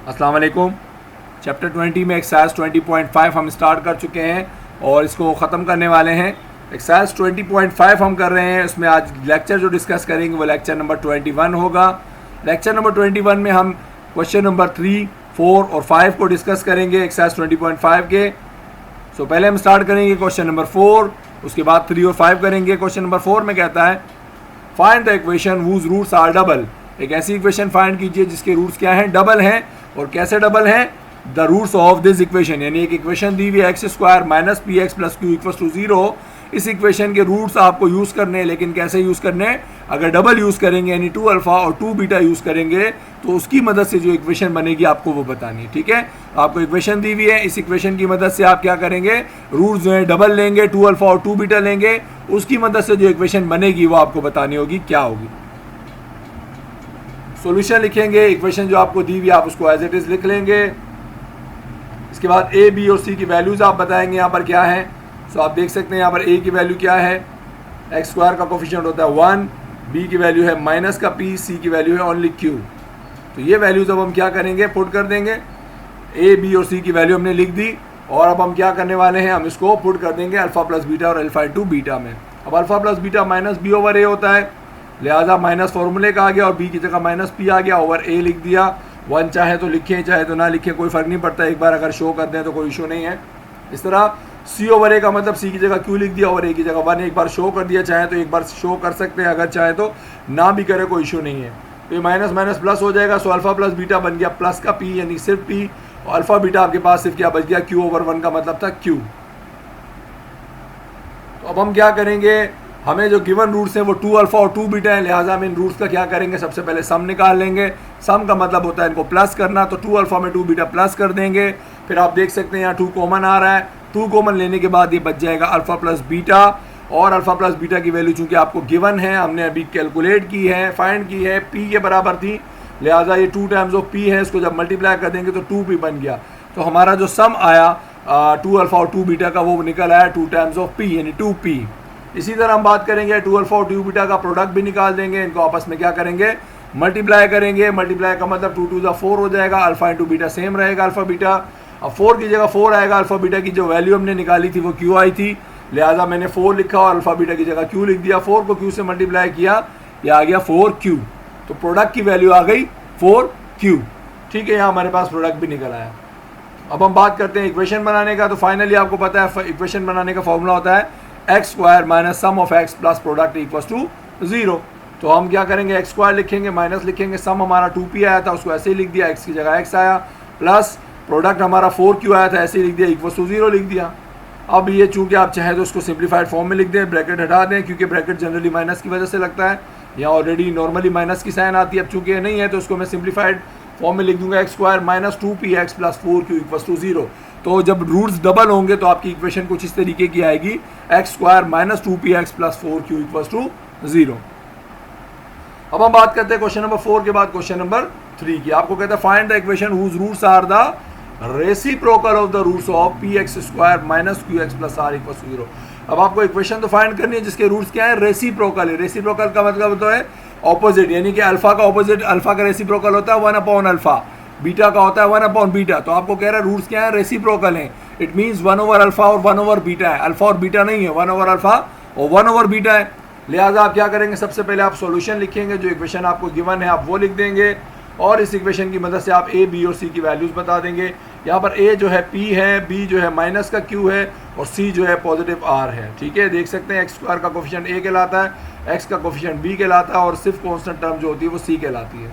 अस्सलाम वालेकुम। चैप्टर 20 में एक्सरसाइज 20.5 हम स्टार्ट कर चुके हैं और इसको ख़त्म करने वाले हैं। एक्सरसाइज 20.5 हम कर रहे हैं, उसमें आज लेक्चर जो डिस्कस करेंगे वो लेक्चर नंबर 21 होगा। लेक्चर नंबर 21 में हम क्वेश्चन नंबर 3, 4 और 5 को डिस्कस करेंगे एक्सरसाइज 20.5 के। सो पहले हम स्टार्ट करेंगे क्वेश्चन नंबर 4, उसके बाद 3 और 5 करेंगे। क्वेश्चन नंबर 4 में कहता है find the equation whose roots are double. एक ऐसी इक्वेशन फाइंड कीजिए जिसके रूट्स क्या हैं, डबल हैं। और कैसे डबल हैं? The roots of this equation, यानी एक इक्वेशन दी हुई है x square minus p x plus q equal to 0। इस इक्वेशन के रूट्स आपको यूज़ करने हैं, लेकिन कैसे यूज़ करने हैं? अगर डबल यूज़ करेंगे यानी 2 अल्फ़ा और 2 बीटा यूज़ करेंगे तो उसकी मदद से जो इक्वेशन बनेगी आपको वो बतानी है। ठीक है, आपको इक्वेशन दी हुई है, इस इक्वेशन की मदद से आप क्या करेंगे, रूट्स जो है डबल लेंगे, 2 अल्फ़ा और 2 बीटा लेंगे, उसकी मदद से जो इक्वेशन बनेगी वो आपको बतानी होगी क्या होगी। सॉल्यूशन लिखेंगे, इक्वेशन जो आपको दी हुई आप उसको एज इट इज़ लिख लेंगे। इसके बाद ए, बी और सी की वैल्यूज़ आप बताएंगे यहाँ पर क्या है। सो आप देख सकते हैं यहाँ पर ए की वैल्यू क्या है, एक्स स्क्वायर का कोफिशिएंट होता है 1, बी की वैल्यू है माइनस का पी, सी की वैल्यू है ओनली क्यू। तो ये वैल्यूज़ अब हम क्या करेंगे, पुट कर देंगे। ए, बी और सी की वैल्यू हमने लिख दी और अब हम क्या करने वाले हैं, हम इसको पुट कर देंगे अल्फ़ा प्लस बीटा और अल्फ़ा इंटू बीटा में। अब alpha plus beta minus b over a होता है, लिहाजा माइनस फॉर्मूले का आ गया और बी की जगह माइनस पी आ गया, ओवर ए लिख दिया। 1 चाहे तो लिखें चाहे तो ना लिखें, कोई फ़र्क नहीं पड़ता, एक बार अगर शो कर दें तो कोई इशू नहीं है। इस तरह सी ओवर ए का मतलब सी की जगह क्यू लिख दिया, ओवर ए की जगह 1 एक बार शो कर दिया, चाहे तो एक बार शो कर सकते हैं, अगर चाहे तो ना भी करे कोई इशू नहीं है। तो ये माइनस माइनस प्लस हो जाएगा। सो अल्फ़ा प्लस बीटा बन गया प्लस का पी, यानी सिर्फ पी, और अल्फ़ा बीटा आपके पास सिर्फ क्या बच गया, क्यू ओवर 1 का मतलब था क्यू। तो अब हम क्या करेंगे, हमें जो गिवन रूट्स हैं वो 2 अल्फ़ा और 2 बीटा है, लिहाजा हम इन रूट्स का क्या करेंगे, सबसे पहले सम निकाल लेंगे। सम का मतलब होता है इनको प्लस करना, तो 2 अल्फ़ा में 2 बीटा प्लस कर देंगे। फिर आप देख सकते हैं यहाँ 2 कॉमन आ रहा है, 2 कॉमन लेने के बाद ये बच जाएगा अल्फ़ा प्लस बीटा। और अल्फ़ा प्लस बीटा की वैल्यू चूँकि आपको गिवन है, हमने अभी कैलकुलेट की है, फाइंड की है, पी के बराबर थी, लिहाजा ये 2 टाइम्स ऑफ पी है, इसको जब मल्टीप्लाई कर देंगे तो 2p बन गया। तो हमारा जो सम आया 2 अल्फ़ा और 2 बीटा का वो निकल आया 2 टाइम्स ऑफ पी, यानी 2p। इसी तरह हम बात करेंगे 2 अल्फ़ा और 2 बीटा का प्रोडक्ट भी निकाल देंगे, इनको आपस में क्या करेंगे, मल्टीप्लाई करेंगे। मल्टीप्लाई का मतलब 2 2 4 हो जाएगा, अल्फ़ा इंटू बीटा सेम रहेगा अल्फ़ा बीटा। अब 4 की जगह 4 आएगा, अल्फ़ा बीटा की जो वैल्यू हमने निकाली थी वो क्यू आई थी, लिहाजा मैंने 4 लिखा और अल्फ़ा बीटा की जगह क्यू लिख दिया। 4 को क्यू से मल्टीप्लाई किया, यह आ गया 4q, तो प्रोडक्ट की वैल्यू आ गई 4q। ठीक है, यहाँ हमारे पास प्रोडक्ट भी निकल आया। अब हम बात करते हैं इक्वेशन बनाने का। तो फाइनली आपको पता है इक्वेशन बनाने का फॉर्मूला होता है x square minus sum of x plus product equals to 0। तो हम क्या करेंगे, एक्स स्क्वायर लिखेंगे, माइनस लिखेंगे, सम हमारा 2p आया था उसको ऐसे ही लिख दिया, एक्स की जगह एक्स आया, प्लस प्रोडक्ट हमारा 4q आया था ऐसे ही लिख दिया, इक्वल्स टू 0 लिख दिया। अब ये चूँकि आप चाहे तो उसको सिंप्लीफाइड फॉर्म में लिख दें, ब्रैकेट हटा दें, क्योंकि ब्रैकेट जनरली माइनस की वजह से लगता है, यहाँ ऑलरेडी नॉर्मली माइनस की साइन आती है। अब चूँकि ये नहीं है तो उसको मैं सिंप्लीफाइड फॉर्म में लिख दूंगा, x square minus 2p x plus 4q equals to 0। तो जब रूट्स डबल होंगे तो आपकी इक्वेशन कुछ इस तरीके की आएगी, x square minus 2p x plus 4q equals to 0। अब हम बात करते हैं क्वेश्चन नंबर 4 के बाद क्वेश्चन नंबर 3 की। आपको कहता है find the equation whose roots are the reciprocal of the roots of p x square minus q x plus r equals to 0। अब आपको इक्वेशन तो फाइंड करनी है जिसके रूट्स क्या है, रेसिप्रोकल है। रेसिप्रोकल का मतलब होता है ऑपोजिट, यानी कि अल्फा का ऑपोजिट, अल्फा का रेसिप्रोकल होता है 1 अपॉन अल्फा, बीटा का होता है 1 अपॉन बीटा। तो आपको कह रहा है रूट्स क्या है, रेसिप्रोकल हैं। इट मींस 1 ओवर अल्फा और 1 ओवर बीटा है, अल्फा और बीटा नहीं है, 1 ओवर अल्फा और 1 ओवर बीटा है। लिहाजा आप क्या करेंगे, सबसे पहले आप सॉल्यूशन लिखेंगे, जो इक्वेशन आपको गिवन है आप वो लिख देंगे और इस इक्वेशन की मदद से आप ए, बी और सी की वैल्यूज़ बता देंगे। यहाँ पर ए जो है पी है, बी जो है माइनस का क्यू है और सी जो है पॉजिटिव आर है। ठीक है, देख सकते हैं एक्स स्क्वायर का कोफिशिएंट ए कहलाता है, एक्स का कोफिशिएंट बी कहलाता है और सिर्फ कॉन्स्टेंट टर्म जो होती है वो सी कहलाती है।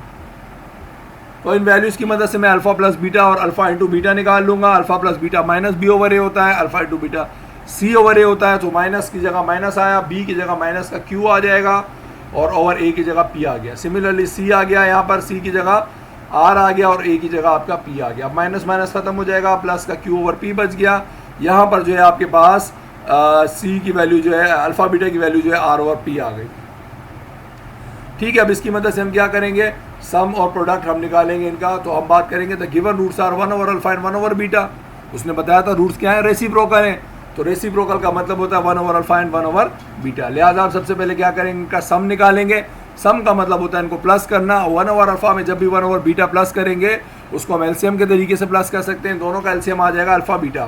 तो इन वैल्यूज़ की मदद से मैं अल्फ़ा प्लस बीटा और अल्फ़ा इंटू बीटा निकाल लूँगा। Alpha plus beta minus b over a होता है, alpha into beta c over a होता है। तो माइनस की जगह माइनस आया, बी की जगह माइनस का क्यू आ जाएगा और ओवर ए की जगह पी आ गया। सिमिलरली सी आ गया, यहाँ पर सी की जगह आर आ गया और ए की जगह आपका पी आ गया। माइनस माइनस खत्म हो जाएगा, प्लस का क्यू ओवर पी बच गया। यहाँ पर जो है आपके पास सी की वैल्यू जो है, अल्फ़ा बीटा की वैल्यू जो है आर ओवर पी आ गई। ठीक है, अब इसकी मदद से हम क्या करेंगे, सम और प्रोडक्ट हम निकालेंगे इनका। तो हम बात करेंगे the given roots are 1 over alpha and 1 over beta. उसने बताया था रूट्स क्या है, रेसिप्रोकल हैं। तो रेसिप्रोकल का मतलब होता है 1 over alpha and 1 over beta. लिहाजा आप सबसे पहले क्या करेंगे, इनका सम निकालेंगे। सम का मतलब होता है इनको प्लस करना। 1 ओवर अल्फा में जब भी 1 ओवर बीटा प्लस करेंगे उसको हम एलसीएम के तरीके से प्लस कर सकते हैं। दोनों का एलसीएम आ जाएगा अल्फ़ा बीटा।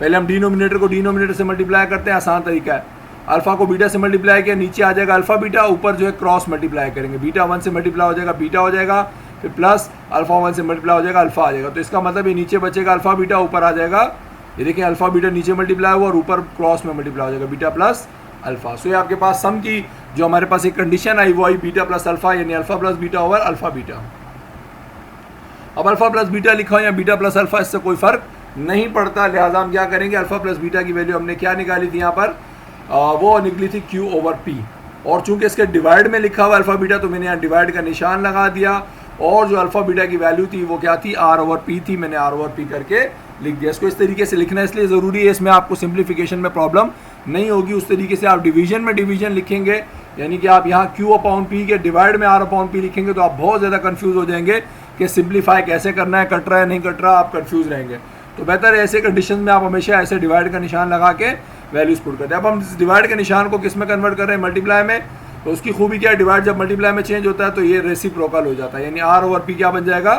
पहले हम डिनोमिनेटर को डिनोमिनेटर से मल्टीप्लाई करते हैं, आसान तरीका है। अल्फ़ा को बीटा से मल्टीप्लाई किया, नीचे आ जाएगा अल्फ़ा बीटा, ऊपर जो है क्रॉस मल्टीप्लाई करेंगे, बीटा 1 से मल्टीप्लाई हो जाएगा बीटा हो जाएगा, फिर प्लस अल्फ़ा 1 से मल्टीप्लाई हो जाएगा अल्फ़ा आ जाएगा। तो इसका मतलब ये नीचे बचेगा अल्फ़ा बीटा, ऊपर आ जाएगा, ये देखिए अल्फ़ा बीटा नीचे मल्टीप्लाई हुआ और ऊपर क्रॉस में मल्टीप्लाई हो जाएगा बीटा प्लस अल्फ़ा। सो ये आपके पास सम की जो हमारे पास एक कंडीशन आई वो आई बीटा प्लस अल्फ़ा, यानी alpha plus beta over alpha beta. अब अल्फ़ा प्लस बीटा लिखा हो या बीटा प्लस अल्फ़ा, इससे कोई फ़र्क नहीं पड़ता, लिहाजा हम क्या करेंगे, अल्फ़ा प्लस बीटा की वैल्यू हमने क्या निकाली थी यहाँ पर, वो निकली थी Q ओवर P। और चूंकि इसके डिवाइड में लिखा हुआ अल्फ़ा बीटा, तो मैंने यहाँ डिवाइड का निशान लगा दिया, और जो अल्फ़ा बीटा की वैल्यू थी वो क्या थी, R ओवर P थी, मैंने R ओवर P करके लिख दिया। इसको इस तरीके से लिखना इसलिए ज़रूरी है, इसमें आपको सिंप्लीफिकेशन में प्रॉब्लम नहीं होगी। उस तरीके से आप डिवीजन में डिवीजन लिखेंगे, यानी कि आप यहाँ Q अपॉन P के डिवाइड में R अपॉन P लिखेंगे तो आप बहुत ज़्यादा कन्फ्यूज़ हो जाएंगे कि सिंप्लीफाई कैसे करना है, कट रहा है नहीं कट रहा, आप कन्फ्यूज़ रहेंगे। तो बेहतर है ऐसे कंडीशन में आप हमेशा ऐसे डिवाइड का निशान लगा के वैल्यूज पुट करते हैं। अब हम इस डिवाइड के निशान को किस में कन्वर्ट कर रहे हैं, मल्टीप्लाई में। तो उसकी खूबी क्या है, डिवाइड जब मल्टीप्लाई में चेंज होता है तो ये रेसिप्रोकल हो जाता है, यानी R ओवर P क्या बन जाएगा,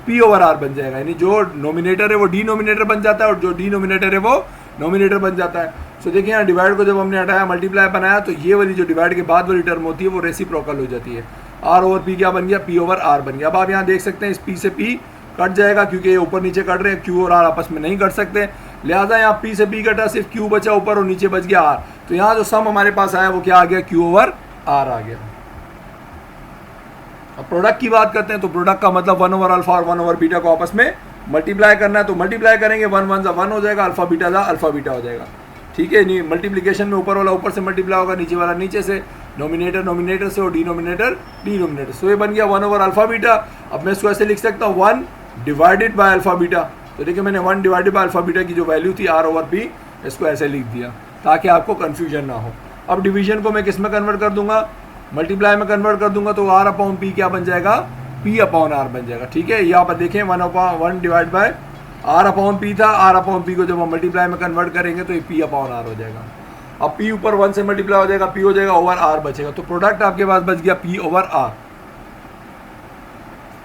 P ओवर R बन जाएगा, यानी जो नोमिनेटर है वो डिनोमिनेटर बन जाता है और जो डिनोमिनेटर है वो नोमिनेटर बन जाता है। सो देखिए यहाँ डिवाइड को जब हमने हटाया मल्टीप्लाई बनाया तो ये वाली जो डिवाइड के बाद वाली टर्म होती है वो रेसिप्रोकल हो जाती है, R ओवर P क्या बन गया, P ओवर R बन गया। अब आप यहाँ देख सकते हैं इस P से P कट जाएगा क्योंकि ये ऊपर नीचे कट रहे हैं, Q और R आपस में नहीं कट सकते, लिहाजा यहाँ P से P कटा, सिर्फ Q बचा ऊपर और नीचे बच गया R। तो यहाँ जो सम हमारे पास आया वो क्या आ गया, Q ओवर R आ गया। अब प्रोडक्ट की बात करते हैं, तो प्रोडक्ट का मतलब 1 ओवर अल्फा और 1 ओवर बीटा को आपस में मल्टीप्लाई करना है। तो मल्टीप्लाई करेंगे, 1 1 सा 1 हो जाएगा, अल्फा बीटा सा अल्फा बीटा हो जाएगा, ठीक है। नहीं मल्टीप्लिकेशन में ऊपर वाला ऊपर से मल्टीप्लाई होगा, नीचे वाला नीचे से, नोमिनेटर नोमिनेटर से और डिनोमिनेटर डिनोमिनेटर। सो ये बन गया 1 ओवर अल्फा बीटा। अब मैं इसको ऐसे लिख सकता हूँ 1 डिवाइडेड बाय अल्फा बीटा। तो देखिए मैंने 1 डिवाइडेड बाय अल्फा बीटा की जो वैल्यू थी R ओवर P, इसको ऐसे लिख दिया ताकि आपको कन्फ्यूजन ना हो। अब डिवीजन को मैं किस में कन्वर्ट कर दूंगा, मल्टीप्लाई में कन्वर्ट कर दूंगा, तो R अपॉन P क्या बन जाएगा, P अपॉन R बन जाएगा, ठीक है। यहाँ पर देखें 1 divide by R upon P था, R अपॉन P को जब हम मल्टीप्लाई में कन्वर्ट करेंगे तो ये P अपॉन R हो जाएगा। अब P ऊपर 1 से मल्टीप्लाई हो जाएगा, P हो जाएगा ओवर R बचेगा, तो प्रोडक्ट आपके पास बच गया P ओवर R,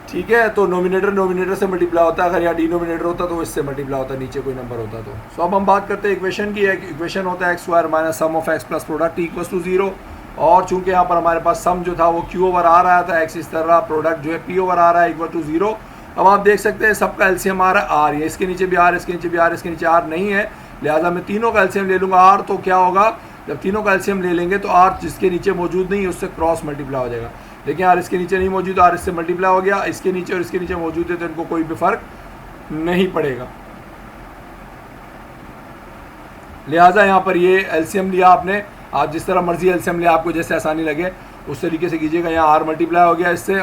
ठीक है। तो नोमिनेटर नोमिनेटर से मल्टीप्लाई होता है, अगर यहाँ डिनोमिनेटर होता तो इससे मल्टीप्लाई होता, नीचे कोई नंबर होता तो। सो अब हम बात करते हैं इक्वेशन की। इक्वेशन होता है x square minus sum of x plus product equals to 0। और चूंकि यहाँ पर हमारे पास सम जो था वो Q ओवर R आया था, एक्स इस तरह, प्रोडक्ट जो है P ओवर R है इक्वल टू 0। अब आप देख सकते हैं सबका एलसीएम आ रहा है R, ये इसके नीचे भी R, इसके नीचे भी R, इसके नीचे R नहीं है, लिहाजा मैं तीनों का एलसीएम ले लूँगा R। तो क्या होगा, जब तीनों का एलसीएम ले लेंगे तो R जिसके नीचे मौजूद नहीं है उससे क्रॉस मल्टीप्लाई हो जाएगा। देखिए R इसके नीचे नहीं मौजूद, R इससे मल्टीप्लाई हो गया, इसके नीचे और इसके नीचे मौजूद है तो इनको कोई भी फर्क नहीं पड़ेगा। लिहाजा यहाँ पर ये एलसीएम लिया आपने, आप जिस तरह मर्जी एलसीएम लिया, आपको जैसे आसानी लगे उस तरीके से कीजिएगा। यहाँ R मल्टीप्लाई हो गया इससे,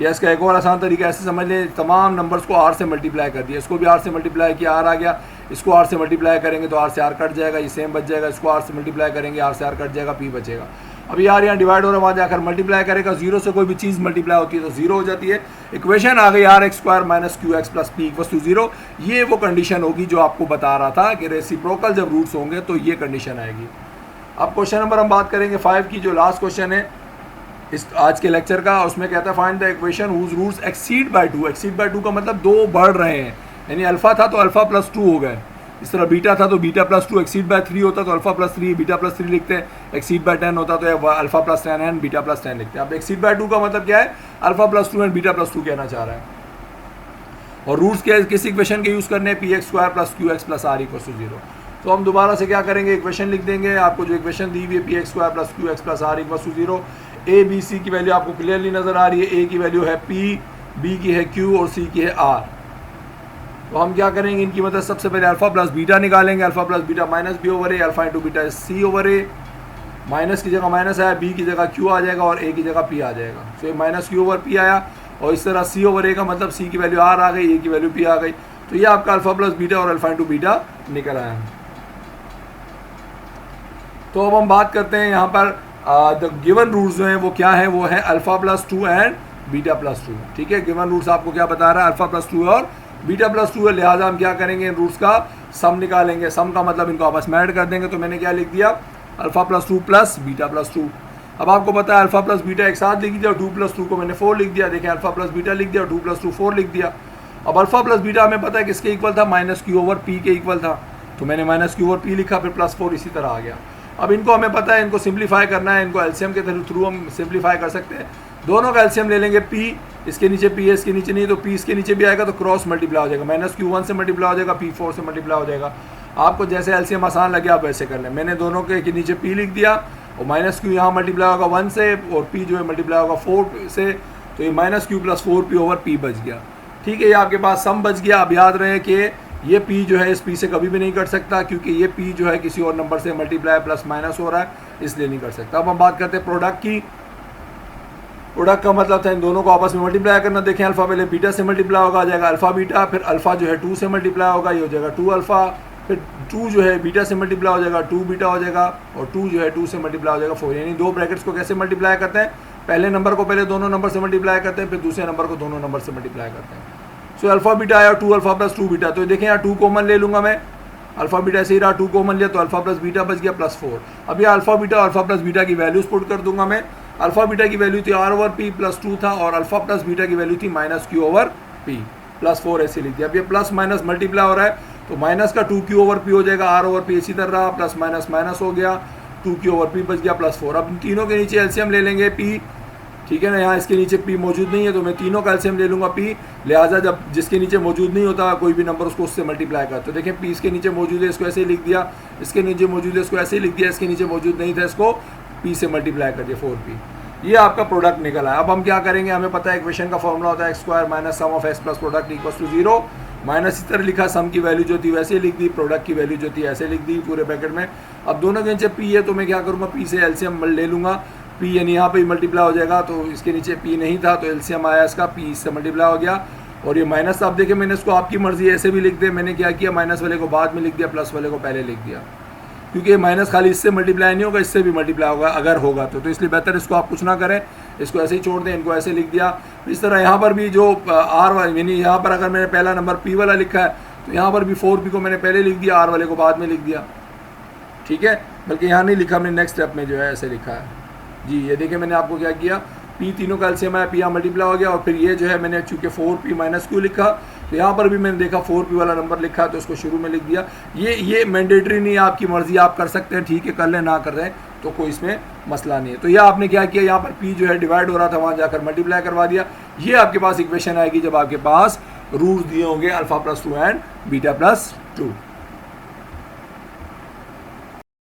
या इसका एक और आसान तरीका ऐसे समझ लें, तमाम नंबर्स को R से मल्टीप्लाई कर दिया, इसको भी R से मल्टीप्लाई किया, R आ गया, इसको R से मल्टीप्लाई करेंगे तो R से R कट जाएगा, ये सेम बच जाएगा, इसको R से मल्टीप्लाई करेंगे, R से R कट जाएगा, P बचेगा। अभी यार यहाँ डिवाइड हो रहा है, वहाँ जाकर मल्टीप्लाई करेगा, 0 से कोई भी चीज़ मल्टीप्लाई होती है तो 0 हो जाती है। इक्वेशन आ गई R x square minus q x plus P equals to 0। ये वो कंडीशन होगी जो आपको बता रहा था कि रेसिप्रोकल जब रूट्स होंगे तो ये कंडीशन आएगी। अब क्वेश्चन नंबर हम बात करेंगे 5 की, जो लास्ट क्वेश्चन है इस आज के लेक्चर का। उसमें कहता है find the equation whose roots exceed by 2। Exceed by 2 का मतलब 2 बढ़ रहे हैं, यानी अल्फा था तो अल्फा प्लस 2 हो गए, इस तरह बीटा था तो बीटा प्लस 2, एक्सीड बाय 3 होता तो अल्फा प्लस 3 बीटा प्लस 3 लिखते हैं, एक्सीड बाय 10 होता तो alpha plus 10 and beta plus 10 लिखते हैं। अब एक्सीड बाय 2 का मतलब क्या है, alpha plus 2 and beta plus 2 कहना चाह रहा है। और रूट्स क्या है, किस इक्वेशन के यूज़ करने, p x square plus q x plus r equals to 0। तो हम दोबारा से क्या करेंगे, इक्वेशन लिख देंगे। आपको जो इक्वेशन दी हुई है p x square plus q x plus r equals to 0, A B C की वैल्यू आपको क्लियरली नजर आ रही है। ए की वैल्यू है पी, बी की है क्यू और सी की है आर। तो हम क्या करेंगे, इनकी मतलब सबसे पहले अल्फा प्लस बीटा निकालेंगे। Alpha plus beta minus b over a, alpha into beta c over a, minus की जगह माइनस आया, बी की जगह क्यू आ जाएगा और ए की जगह पी आ जाएगा। तो ये माइनस क्यू ओवर पी आया, और इस तरह सी ओवर ए का मतलब सी की वैल्यू आर आ गई, ए की वैल्यू पी आ गई। तो ये आपका अल्फा प्लस बीटा और अल्फा इंटू बीटा निकल आया। तो अब हम बात करते हैं यहाँ पर द गिवन रूट्स जो हैं वो क्या है, वो है alpha plus 2 and beta plus 2। ठीक है, गिवन रूट्स आपको क्या बता रहा है, अल्फा प्लस 2 और बीटा प्लस 2 है, लिहाजा हम क्या करेंगे, इन रूट्स का सम निकालेंगे। सम का मतलब इनको आपस में ऐड कर देंगे। तो मैंने क्या लिख दिया, alpha plus 2 plus beta plus 2। अब आपको पता है अल्फा प्लस बीटा एक साथ लिख दिया, 2 प्लस 2 को मैंने 4 लिख दिया। देखें अल्फा प्लस बीटा लिख दिया, 2 प्लस 2 4 लिख दिया। अब अल्फा प्लस बीटा हमें पता है किसके इक्वल था, माइनस क्यू ओवर पी के इक्वल था, तो मैंने माइनस क्यू ओवर पी लिखा, फिर प्लस 4 इसी तरह आ गया। अब इनको हमें पता है, इनको सिंप्लीफाई करना है, इनको एलसीएम के थ्रू हम सिंप्लीफाई कर सकते हैं। दोनों का एलसीएम ले लेंगे, पी इसके नीचे पी है, इसके नीचे नहीं, तो पी इसके नीचे भी आएगा तो क्रॉस मल्टीप्लाई हो जाएगा, माइनस क्यू 1 से मल्टीप्लाई हो जाएगा, पी 4 से मल्टीप्लाई हो जाएगा। आपको जैसे एलसीएम आसान लगे आप वैसे कर लें। मैंने दोनों के नीचे पी लिख दिया और माइनस क्यू यहाँ मल्टीप्लाई होगा 1 से और पी जो है मल्टीप्लाई होगा 4 से, तो ये minus Q plus 4p over P बच गया। ठीक है, ये आपके पास सम बच गया। अब याद रहे कि ये p जो है इस p से कभी भी नहीं कट सकता, क्योंकि ये p जो है किसी और नंबर से मल्टीप्लाई प्लस माइनस हो रहा है, इसलिए नहीं कर सकता। अब हम बात करते हैं प्रोडक्ट की। प्रोडक्ट का मतलब था इन दोनों को आपस में मल्टीप्लाई करना। देखें, अल्फा पहले बीटा से मल्टीप्लाई होगा, आ जाएगा अल्फा बीटा, फिर अल्फा जो है 2 से मल्टीप्लाई होगा, ये हो जाएगा 2 अल्फा, फिर 2 जो है बीटा से मल्टीप्लाई हो जाएगा 2 बीटा हो जाएगा, और 2 जो है 2 से मल्टीप्लाई हो जाएगा 4। यानी दो ब्रैकेट्स को कैसे मल्टीप्लाई करते हैं, पहले नंबर को पहले दोनों नंबर से मल्टीप्लाई करते हैं, फिर दूसरे नंबर को दोनों नंबर से मल्टीप्लाई करते हैं। सो अल्फा बीटा आया 2 अल्फा प्लस 2 बीटा, तो देखें यहाँ 2 कॉमन ले लूँगा मैं, अल्फा बीटा ऐसे ही रहा, 2 कॉमन लिया तो अल्फा प्लस बीटा बच गया प्लस 4। अब यह अल्फा बीटा और अल्फा प्लस बीटा की वैल्यूज पुट कर दूंगा मैं। अल्फा बीटा की वैल्यू थी आर ओवर पी प्लस 2 था, और अल्फा प्लस बीटा की वैल्यू थी minus Q over P plus 4 ऐसे लिख दिया। अब ये प्लस माइनस मल्टीप्लाई हो रहा है, तो माइनस का 2 क्यू ओवर पी हो जाएगा, आर ओवर पी इसी तरह रहा, प्लस माइनस माइनस हो गया, 2 क्यू ओवर पी बच गया प्लस 4। अब तीनों के नीचे एलसीएम ले लेंगे पी, ठीक है ना, यहाँ इसके नीचे p मौजूद नहीं है तो मैं तीनों का एलसीएम ले लूँगा p, लिहाजा जब जिसके नीचे मौजूद नहीं होता कोई भी नंबर उसको उससे मल्टीप्लाई कर, तो देखें p इसके नीचे मौजूद है इसको ऐसे ही लिख दिया, इसके नीचे मौजूद है इसको ऐसे ही लिख दिया, इसके नीचे मौजूद नहीं था इसको p से मल्टीप्लाई कर दिया 4p। ये आपका प्रोडक्ट निकला है। अब हम क्या करेंगे, हमें पता है इक्वेशन का फॉर्मूला होता है x square minus sum of x plus product equals to 0। Minus इस तरह लिखा, सम की वैल्यू जो थी वैसे लिख दी, प्रोडक्ट की वैल्यू जो थी ऐसे लिख दी पूरे ब्रैकेट में। अब दोनों के नीचे p है तो मैं क्या करूँगा, p से एलसीएम ले लूँगा, p यानी यहाँ पे मल्टीप्लाई हो जाएगा, तो इसके नीचे p नहीं था तो एलसीएम आया इसका, p इससे मल्टीप्लाई हो गया। और ये माइनस आप देखें, मैंने इसको आपकी मर्जी ऐसे भी लिख दे, मैंने क्या किया माइनस वाले को बाद में लिख दिया, प्लस वाले को पहले लिख दिया, क्योंकि माइनस खाली इससे मल्टीप्लाई नहीं होगा, इससे भी मल्टीप्लाई होगा अगर होगा तो इसलिए बेहतर इसको आप कुछ ना करें, इसको ऐसे ही छोड़ दें, इनको ऐसे लिख दिया। इस तरह यहाँ पर भी जो आर वाले यानी यहाँ पर अगर मैंने पहला नंबर p वाला लिखा है तो यहाँ पर भी 4p को मैंने पहले लिख दिया, आर वाले को बाद में लिख दिया, ठीक है, बल्कि यहाँ नहीं लिखा मैंने, नेक्स्ट स्टेप में जो है ऐसे लिखा है जी। ये देखिए मैंने आपको क्या किया, p तीनों का एलसीएम आया, p यहाँ मल्टीप्लाई हो गया, और फिर ये जो है मैंने चूँकि 4p माइनस क्यू लिखा तो यहाँ पर भी मैंने देखा 4p वाला नंबर लिखा तो उसको शुरू में लिख दिया। ये मैंडेटरी नहीं है, आपकी मर्जी, आप कर सकते हैं, ठीक है, कर लें, ना कर रहे हैं तो कोई इसमें मसला नहीं है। तो यह आपने क्या किया, यहाँ पर p जो है डिवाइड हो रहा था वहाँ जाकर मल्टीप्लाई करवा दिया। ये आपके पास इक्वेशन आएगी जब आपके पास रूट्स दिए होंगे alpha plus 2 and beta plus 2।